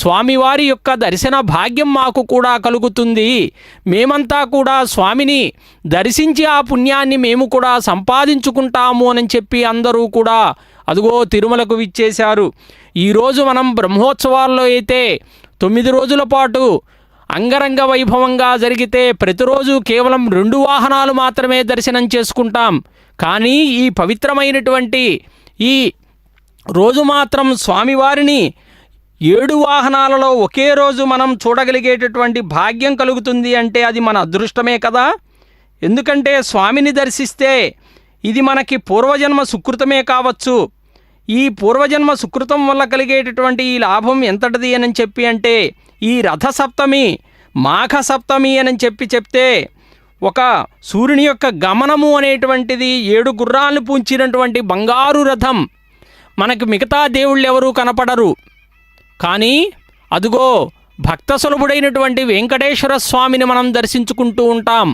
స్వామివారి యొక్క దర్శన భాగ్యం మాకు కూడా కలుగుతుంది. మేమంతా కూడా స్వామిని దర్శించి ఆ పుణ్యాన్ని మేము కూడా సంపాదించుకుంటాము అని చెప్పి అందరూ కూడా అదుగో తిరుమలకు విచ్చేశారు. ఈరోజు మనం బ్రహ్మోత్సవాల్లో అయితే 9 రోజుల పాటు అంగరంగ వైభవంగా జరిగితే ప్రతిరోజు కేవలం 2 వాహనాలు మాత్రమే దర్శనం చేసుకుంటాం. కానీ ఈ పవిత్రమైనటువంటి ఈ రోజు మాత్రం స్వామివారిని 7 వాహనాలలో ఒకే రోజు మనం చూడగలిగేటటువంటి భాగ్యం కలుగుతుంది అంటే అది మన అదృష్టమే కదా. ఎందుకంటే స్వామిని దర్శిస్తే ఇది మనకి పూర్వజన్మ సుకృతమే కావచ్చు. ఈ పూర్వజన్మ సుకృతం వల్ల కలిగేటటువంటి ఈ లాభం ఎంతటిది అని చెప్పి అంటే ఈ రథసప్తమి మాఘ సప్తమి అని చెప్తే ఒక సూర్యుని యొక్క గమనము అనేటువంటిది 7 గుర్రాలను పూంచినటువంటి బంగారు రథం. మనకు మిగతా దేవుళ్ళు ఎవరూ కనపడరు, కానీ అదుగో భక్త సులభుడైనటువంటి వెంకటేశ్వర స్వామిని మనం దర్శించుకుంటూ ఉంటాం.